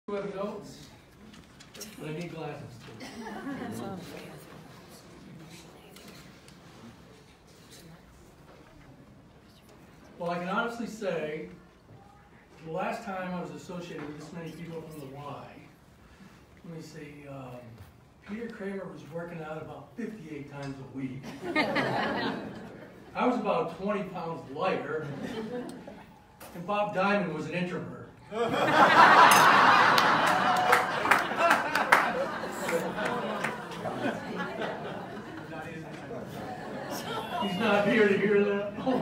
You have notes? But I need glasses too. Well, I can honestly say, the last time I was associated with this many people from the Y, let me see, Peter Kramer was working out about 58 times a week. I was about 20 pounds lighter, and Bob Diamond was an introvert. He's not here to hear that. Oh,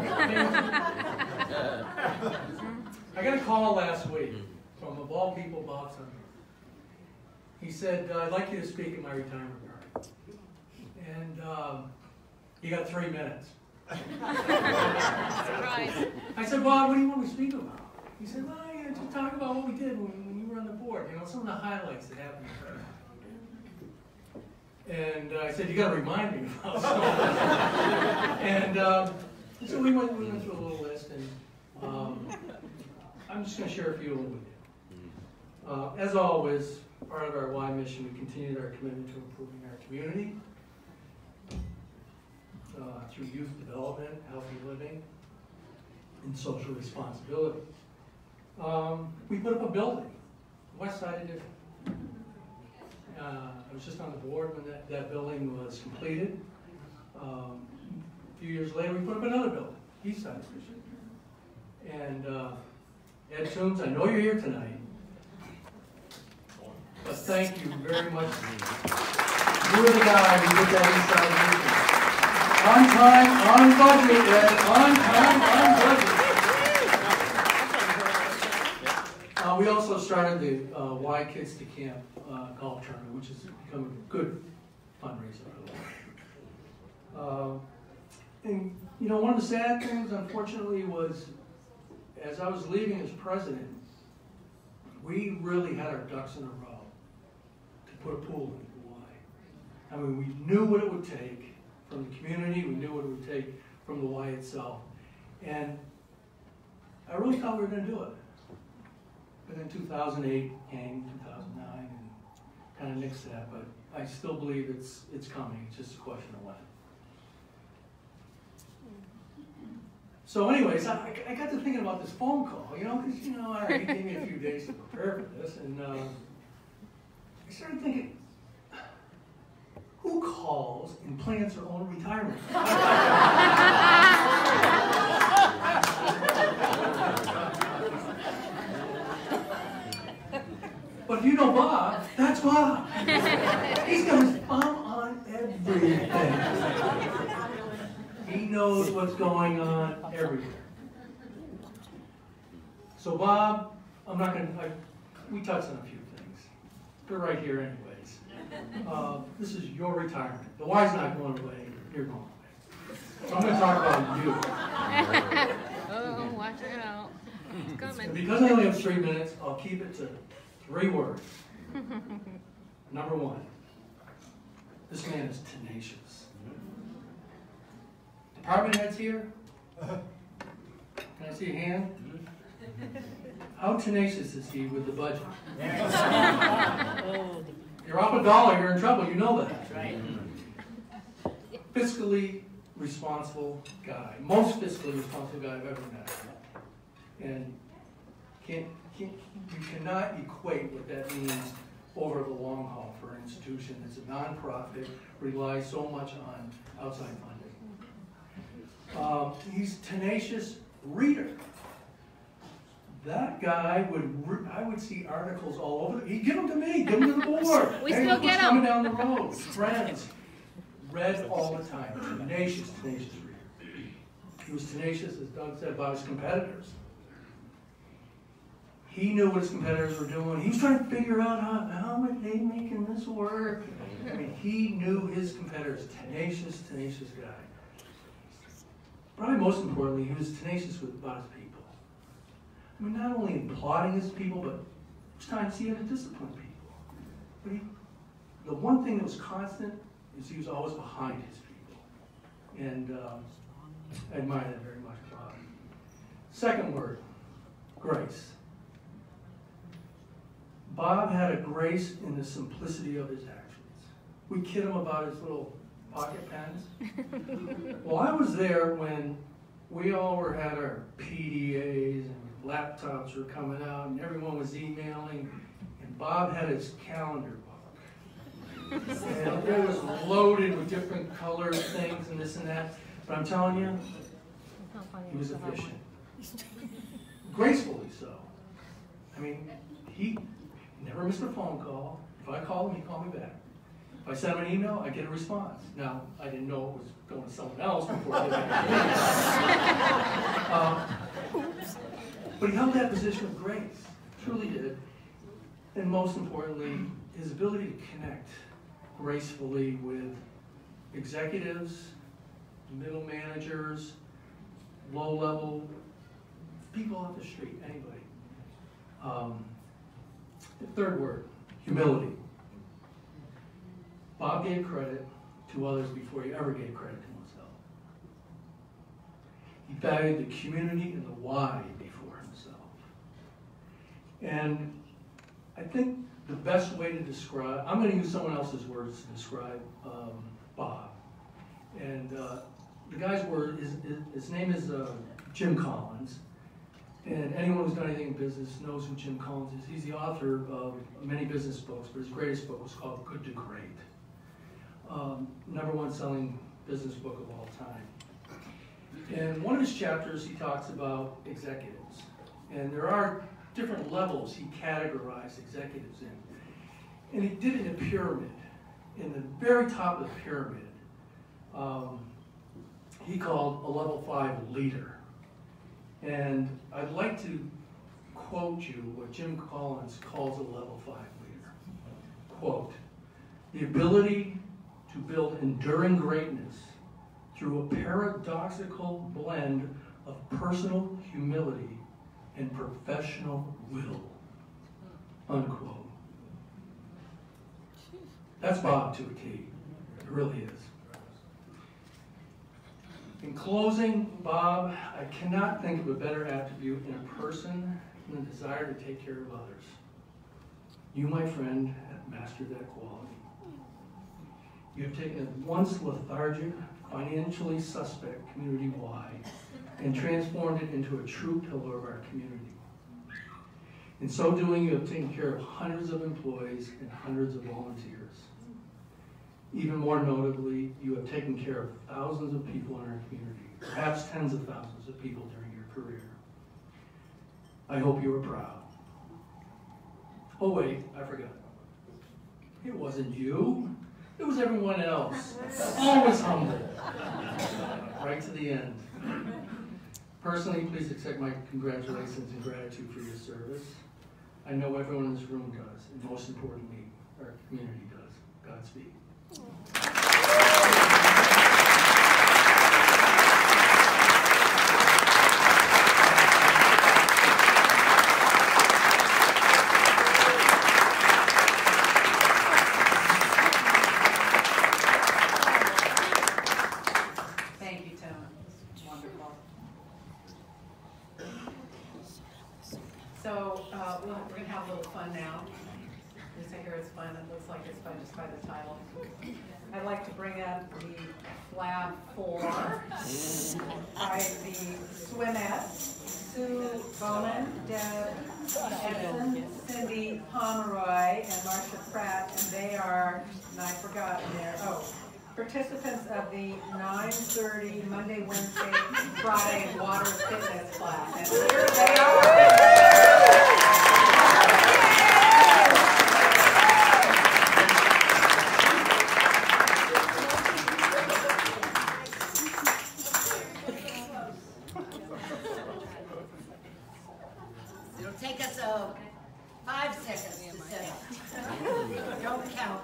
I got a call last week from, of all people, Bob Sunderland. He said, I'd like you to speak at my retirement party. And you got 3 minutes. Surprise. I said, Bob, what do you want me to speak about? He said, well, yeah, just talk about what we did when you were on the board. You know, some of the highlights that happened. And I said, you got to remind me about something. And so we went through a little list, and I'm just going to share a few of them with you. As always, part of our Y mission, we continued our commitment to improving our community through youth development, healthy living, and social responsibility. We put up a building, West Side Edition. I was just on the board when that building was completed. A few years later, we put up another building, East Side Edition. And Ed Toombs, I know you're here tonight, but thank you very much. You were the guy who did that East Side Edition. On time, on budget, Ed. On time, on budget. We also started the Y Kids to Camp golf tournament, which has become a good fundraiser for the and you know, one of the sad things, unfortunately, was as I was leaving as president, we really had our ducks in a row to put a pool in the Y. I mean, we knew what it would take from the community, we knew what it would take from the Y itself. And I really thought we were going to do it. But then 2008 came, 2009, and kind of nixed that. But I still believe it's coming. It's just a question of when. So anyways, I got to thinking about this phone call, you know, because, you know, all right, he gave me a few days to prepare for this. And I started thinking, who calls and plans their own retirement? But if you know Bob, that's Bob. He's got his thumb on everything. He knows what's going on everywhere. So Bob, I'm not going to, we touched on a few things. They're right here anyways. This is your retirement. The Y's not going away, you're going away. So I'm going to talk about you. Oh, watch out. It's coming. And because I only have 3 minutes, I'll keep it to 3 words. Number 1, this man is tenacious. Department heads here? Can I see a hand? How tenacious is he with the budget? You're off $1, you're in trouble, you know that. Right. Fiscally responsible guy. Most fiscally responsible guy I've ever met. And you cannot equate what that means over the long haul for an institution that's a nonprofit, relies so much on outside funding. He's a tenacious reader. That guy I would see articles all over. He'd give them to me, give them to the board. We still get them. Coming down the road, friends. Read all the time. Tenacious reader. He was tenacious, as Doug said, about his competitors. He knew what his competitors were doing. He was trying to figure out how are they making this work. I mean, he knew his competitors. Tenacious guy. Probably most importantly, he was tenacious about his people. I mean, not only in applauding his people, but each time he had to discipline people. But the one thing that was constant is he was always behind his people. And I admire that very much about him. Second word, grace. Bob had a grace in the simplicity of his actions. We kid him about his little pocket pens. Well, I was there when we all had our PDAs and laptops were coming out and everyone was emailing, and Bob had his calendar book. And it was loaded with different color things and this and that. But I'm telling you, he was efficient. Gracefully so. I mean, he never missed a phone call. If I called him, he called me back. If I sent him an email, I get a response. Now, I didn't know it was going to someone else before I did that. But he held that position with grace, truly did. And most importantly, his ability to connect gracefully with executives, middle managers, low-level people off the street, anybody. The third word, humility. Bob gave credit to others before he ever gave credit to himself. He valued the community and the why before himself. And I think the best way to describe, I'm going to use someone else's words to describe Bob. And the guy's word, his name is Jim Collins. And anyone who's done anything in business knows who Jim Collins is. He's the author of many business books, but his greatest book was called Good to Great. #1 selling business book of all time. And one of his chapters, he talks about executives. And there are different levels he categorized executives in. And he did it in a pyramid. In the very top of the pyramid, he called a level 5 leader. And I'd like to quote you what Jim Collins calls a level 5 leader. Quote, "The ability to build enduring greatness through a paradoxical blend of personal humility and professional will." Unquote. That's Bob to a T. It really is. In closing, Bob, I cannot think of a better attribute in a person than the desire to take care of others. You, my friend, have mastered that quality. You have taken a once lethargic, financially suspect community wide and transformed it into a true pillar of our community. In so doing, you have taken care of hundreds of employees and hundreds of volunteers. Even more notably, you have taken care of thousands of people in our community, perhaps tens of thousands of people during your career. I hope you are proud. Oh wait, I forgot. It wasn't you. It was everyone else. Always humble. Right to the end. Personally, please accept my congratulations and gratitude for your service. I know everyone in this room does, and most importantly, our community does. Godspeed. Thank you, Tim. Wonderful. So we're going to have a little fun now. At least I hear it's fun. It looks like it's fun just by the title. I'd like to bring up the FLAB 4 by the swimettes, Sue Bowman, Deb Edson, Cindy Pomeroy, and Marcia Pratt, and they are, and I forgot their, participants of the 9:30 Monday, Wednesday, Friday water fitness class. And here they are. It'll take us 5 seconds to set up. Don't count.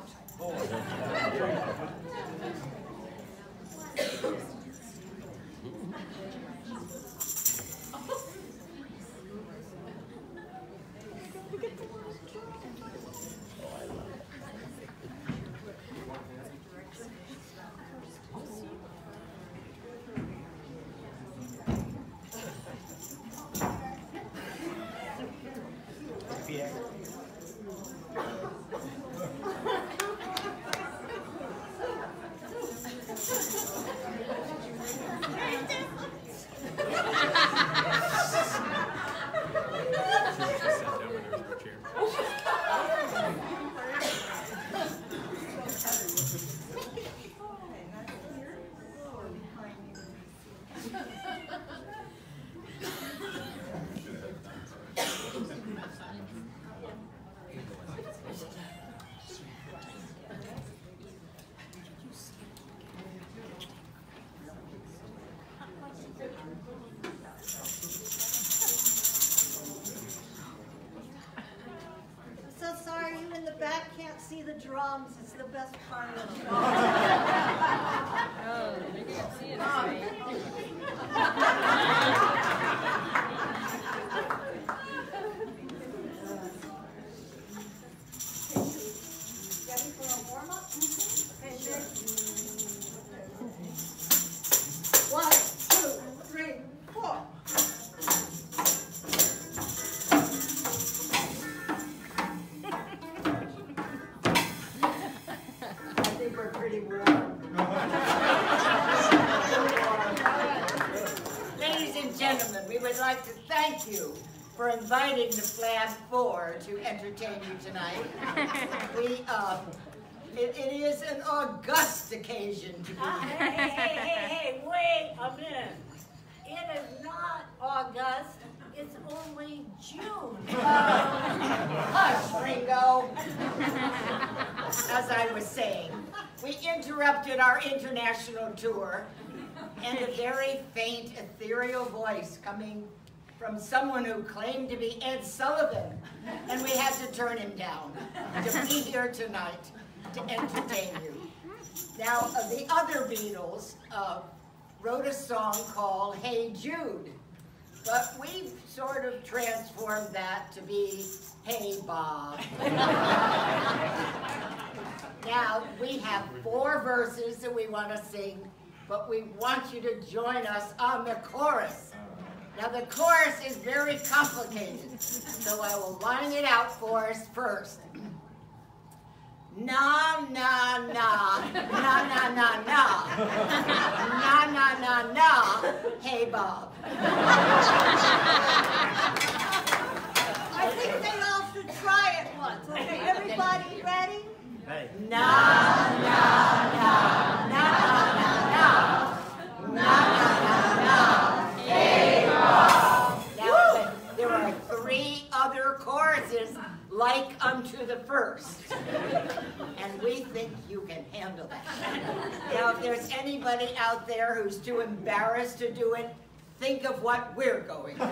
see the drums. It's the best part of the show. Oh, you can't see it this way. Ready for a warm-up? Okay, good. 1, 2, 3, 4. I think we're pretty warm. Ladies and gentlemen, we would like to thank you for inviting the FLAB 4 to entertain you tonight. It is an august occasion to be here. Hey, wait a minute. It is not August, it's only June. Hush, Ringo. As I was saying, we interrupted our international tour, and a very faint, ethereal voice coming from someone who claimed to be Ed Sullivan, and we had to turn him down to be here tonight to entertain you. Now, the other Beatles wrote a song called Hey Jude, but we've sort of transformed that to be Hey Bob. Now, we have 4 verses that we want to sing, but we want you to join us on the chorus. Now, the chorus is very complicated, so I will line it out for us first. Na, na, na, na, na, na, na, na, na, na, na, hey, Bob. I think they all should try it once. Okay, everybody ready? Hey. Na, na, na, na, na, na, na, na, na, hey, Bob. Now, there are 3 other choruses like unto the first, and we think you can handle that. Now, if there's anybody out there who's too embarrassed to do it, think of what we're going through.